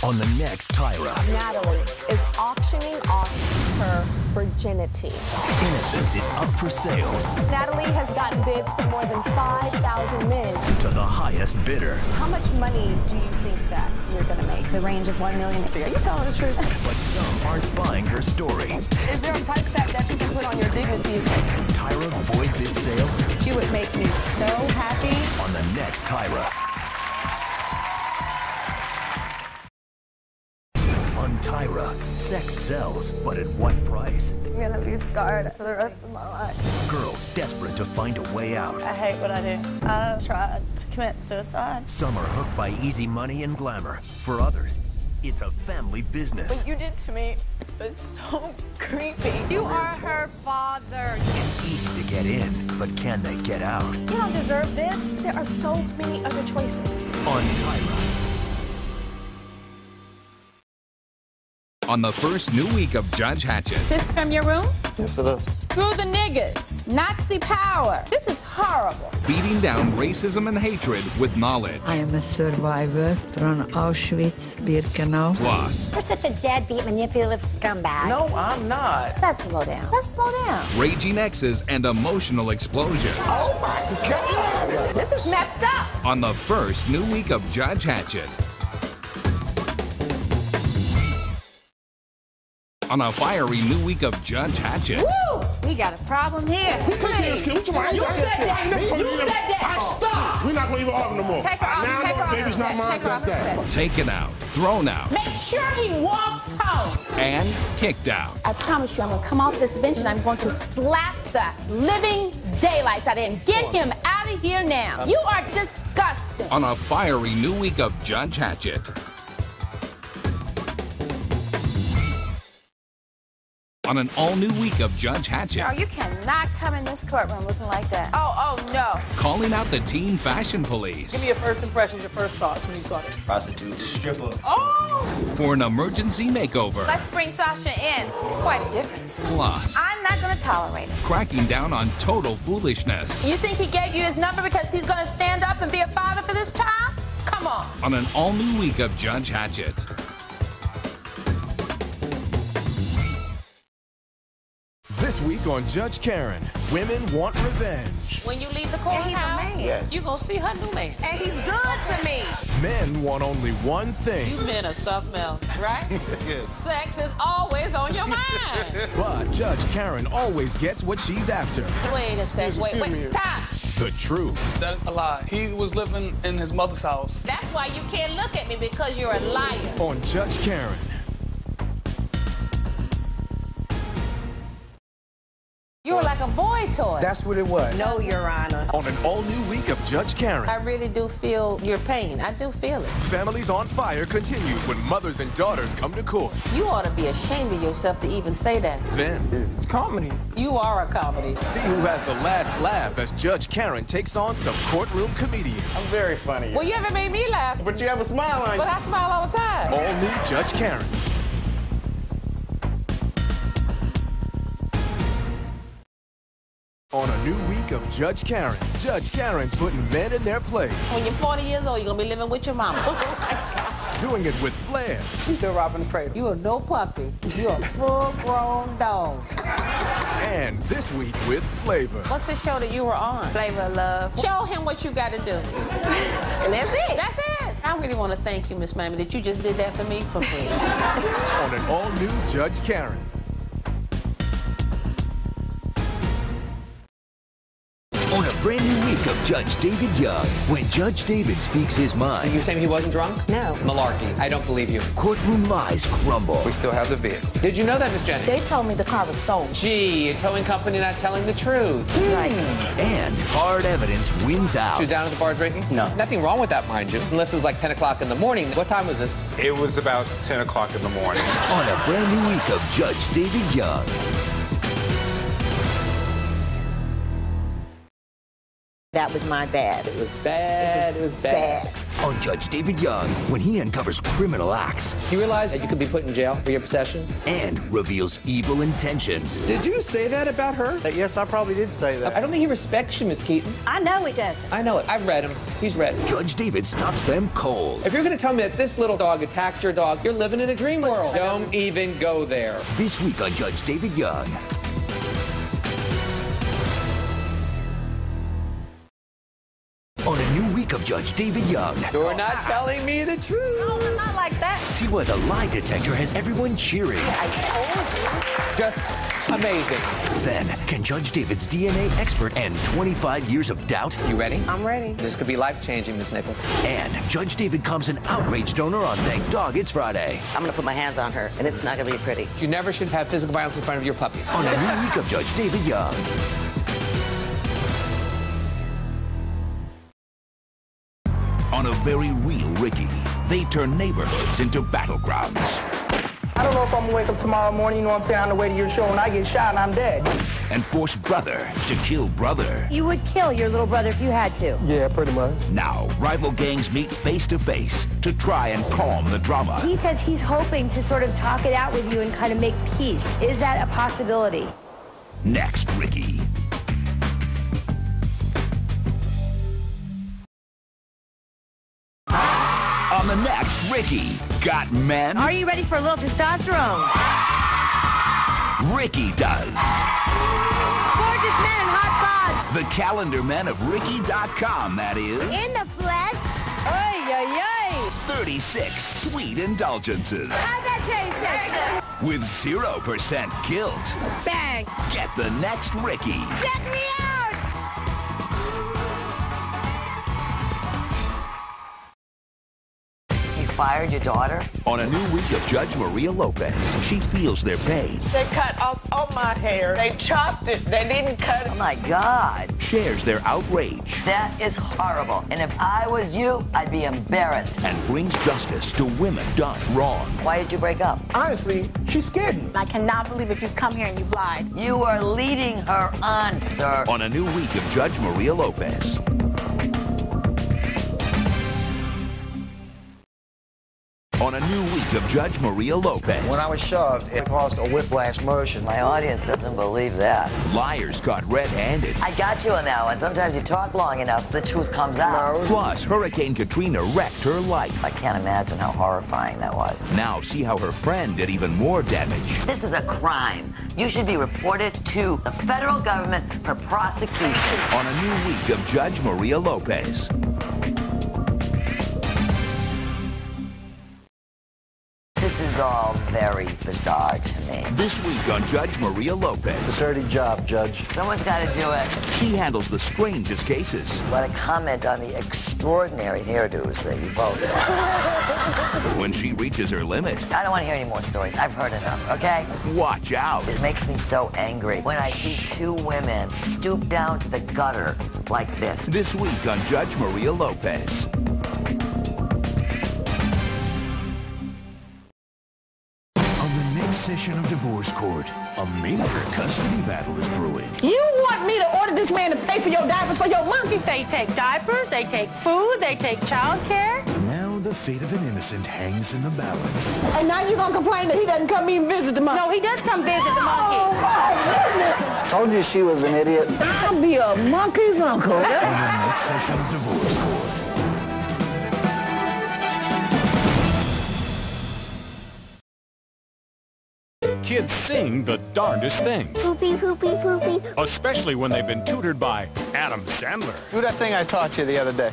on the next Tyra. Natalie is auctioning off her virginity. Innocence is up for sale. Natalie has gotten bids from more than 5,000 men. To the highest bidder. How much money do you think that you're going to make? The range of $1 million. Are you telling the truth? But some aren't buying her story. Is there a price tag that you can put on your dignity? Can Tyra void this sale? You would make me so happy. On the next Tyra. On Tyra, sex sells, but at what price? I'm going to be scarred for the rest of my life. Girls desperate to find a way out. I hate what I do. I've tried to commit suicide. Some are hooked by easy money and glamour. For others, it's a family business. What you did to me was so creepy. You are her father. It's easy to get in, but can they get out? You don't deserve this. There are so many other choices. On Tyra. On the first new week of Judge Hatchet. This from your room? Yes, it is. Screw the niggas. Nazi power. This is horrible. Beating down racism and hatred with knowledge. I am a survivor from Auschwitz-Birkenau. Plus, You're such a deadbeat, manipulative scumbag. No, I'm not. Let's slow down. Let's slow down. raging exes and emotional explosions. Oh, my God. This is messed up. On the first new week of Judge Hatchet. On a fiery new week of Judge Hatchet. Woo! We got a problem here. You said that. Stop. We're not going to even argue no more. Take her off. Now, Take her off baby's the not set. mine. Take her off That's the that. set. Taken out, thrown out, Make sure he walks home. and kicked out. I promise you, I'm going to come off this bench and I'm going to slap the living daylights out of him. Get him out of here now. You are disgusting. On a fiery new week of Judge Hatchet. On an all-new week of Judge Hatchet. No, you cannot come in this courtroom looking like that. Oh, no. Calling out the teen fashion police. Give me your first impressions, your first thoughts when you saw this. Prostitute, stripper. Oh! For an emergency makeover. Let's bring Sasha in. Quite a difference. Plus, I'm not going to tolerate it. cracking down on total foolishness. You think he gave you his number because he's going to stand up and be a father for this child? Come on. On an all-new week of Judge Hatchet. This week on Judge Karen, women want revenge. When you leave the courthouse, Yes. you're going to see her new man. And he's good to me. Men want only one thing. You men are something else, right? Yes. Sex is always on your mind. But Judge Karen always gets what she's after. Wait a second. Wait, stop. The truth. That's a lie. He was living in his mother's house. That's why you can't look at me, because you're a liar. On Judge Karen. You were like a boy toy. That's what it was. No, Your Honor. On an all-new week of Judge Karen. I really do feel your pain. I do feel it. Families on Fire continues when mothers and daughters come to court. You ought to be ashamed of yourself to even say that. Then, It's comedy. You are a comedy. see who has the last laugh as Judge Karen takes on some courtroom comedians. I'm very funny. Well, you haven't made me laugh, But you have a smile on you. but I smile all the time. All new Judge Karen. On a new week of Judge Karen, Judge Karen's putting men in their place. When you're 40 years old, you're going to be living with your mama. Doing it with flair. She's still robbing the cradle. You are no puppy. You're a full-grown dog. And this week with flavor. What's the show that you were on? Flavor of love. Show him what you got to do. And that's it. That's it. I really want to thank you, Miss Mammy, that you just did that for me for free. On an all-new Judge Karen. On a brand new week of Judge David Young, when Judge David speaks his mind, You saying he wasn't drunk? No. Malarkey. I don't believe you. courtroom lies crumble. We still have the vid. Did you know that, Miss Jennings? They told me the car was sold. Gee, a towing company not telling the truth. Right. And hard evidence wins out. She was down at the bar drinking? No. Nothing wrong with that, mind you. Unless it was like 10 o'clock in the morning. What time was this? It was about 10 o'clock in the morning. On a brand new week of Judge David Young. That was my bad. It was bad. It was bad. Bad. on Judge David Young when he uncovers criminal acts. You realize that you could be put in jail for your possession? And reveals evil intentions. Did you say that about her? Yes, I probably did say that. I don't think he respects you, Miss Keaton. I know he doesn't. I know it. I've read him. He's read it. Judge David stops them cold. If you're going to tell me that this little dog attacked your dog, you're living in a dream world. Don't even go there. This week on Judge David Young. On a new week of Judge David Young. You're not telling me the truth. No, I'm not like that. See why the lie detector has everyone cheering. I told you. Just amazing. Then, can Judge David's DNA expert end 25 years of doubt? You ready? I'm ready. This could be life-changing, Miss Nichols. And Judge David comes an outrage donor on Thank Dog It's Friday. I'm going to put my hands on her, and it's not going to be pretty. You never should have physical violence in front of your puppies. On a new week of Judge David Young. On a very real Ricky, they turn neighborhoods into battlegrounds. I don't know if I'm gonna wake up tomorrow morning, you know what I'm saying, on the way to your show and I get shot and I'm dead. And force brother to kill brother. You would kill your little brother if you had to. Yeah, pretty much. Now, rival gangs meet face to face to try and calm the drama. He says he's hoping to sort of talk it out with you and kind of make peace. Is that a possibility? Next, Ricky. On the next, Ricky. Got men? Are you ready for a little testosterone? Ricky does. Gorgeous men and hot pods. The calendar men of Ricky.com, that is. In the flesh. Ay, ay, ay. 36 sweet indulgences. How's that taste? With 0% guilt. Bang. Get the next Ricky. Check me out. Fired your daughter? On a new week of Judge Maria Lopez, she feels their pain. They cut off all my hair. They chopped it. They didn't cut it. Oh, my God. Shares their outrage. That is horrible. And if I was you, I'd be embarrassed. And brings justice to women done wrong. Why did you break up? Honestly, she scared me. I cannot believe that you've come here and you've lied. You are leading her on, sir. On a new week of Judge Maria Lopez. On a new week of Judge Maria Lopez. When I was shoved, it caused a whiplash motion. My audience doesn't believe that. Liars caught red-handed. I got you on that one. Sometimes you talk long enough, the truth comes out. No. Plus, Hurricane Katrina wrecked her life. I can't imagine how horrifying that was. Now see how her friend did even more damage. This is a crime. You should be reported to the federal government for prosecution. On a new week of Judge Maria Lopez. This is all very bizarre to me. This week on Judge Maria Lopez. It's a dirty job, Judge. Someone's got to do it. She handles the strangest cases. I want to comment on the extraordinary hairdos that you both have. When she reaches her limit. I don't want to hear any more stories. I've heard enough, okay? Watch out. It makes me so angry when I see two women stoop down to the gutter like this. This week on Judge Maria Lopez. Session of divorce court. A major custody battle is brewing. You want me to order this man to pay for your diapers for your monkey? They take diapers, they take food, they take child care. Now the fate of an innocent hangs in the balance. And now you're gonna complain that he doesn't come even visit the monkey? No, he does come visit the monkey. Oh, my goodness. Told you she was an idiot. I'll be a monkey's uncle. On the next session of divorce court. Kids sing the darndest things. Poopy, poopy, poopy. Especially when they've been tutored by Adam Sandler. Do that thing I taught you the other day.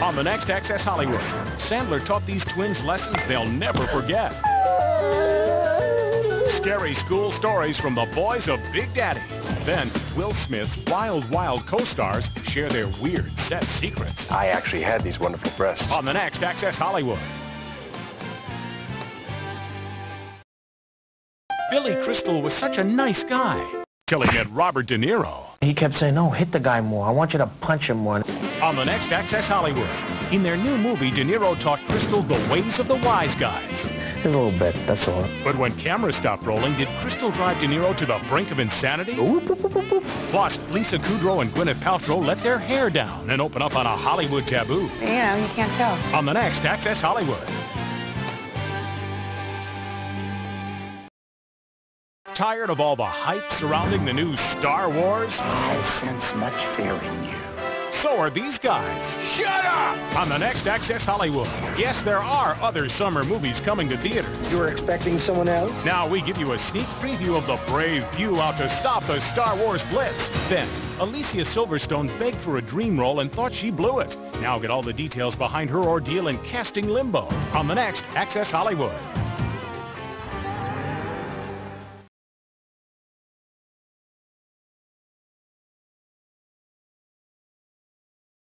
On the next Access Hollywood, Sandler taught these twins lessons they'll never forget. Scary school stories from the boys of Big Daddy. Then, Will Smith's wild, wild co-stars share their weird set secrets. I actually had these wonderful breasts. On the next Access Hollywood. Billy Crystal was such a nice guy, till he met Robert De Niro. He kept saying, no, hit the guy more. I want you to punch him more. On the next Access Hollywood, in their new movie, De Niro taught Crystal the ways of the wise guys. Just a little bit, that's all. But when cameras stopped rolling, did Crystal drive De Niro to the brink of insanity? Plus, Lisa Kudrow and Gwyneth Paltrow let their hair down and open up on a Hollywood taboo. You know, you can't tell. On the next Access Hollywood. Tired of all the hype surrounding the new Star Wars? I sense much fear in you. So are these guys. Shut up! On the next Access Hollywood. Yes, there are other summer movies coming to theaters. You were expecting someone else? Now we give you a sneak preview of the brave few out to stop the Star Wars blitz. Then, Alicia Silverstone begged for a dream role and thought she blew it. Now get all the details behind her ordeal in casting limbo on the next Access Hollywood.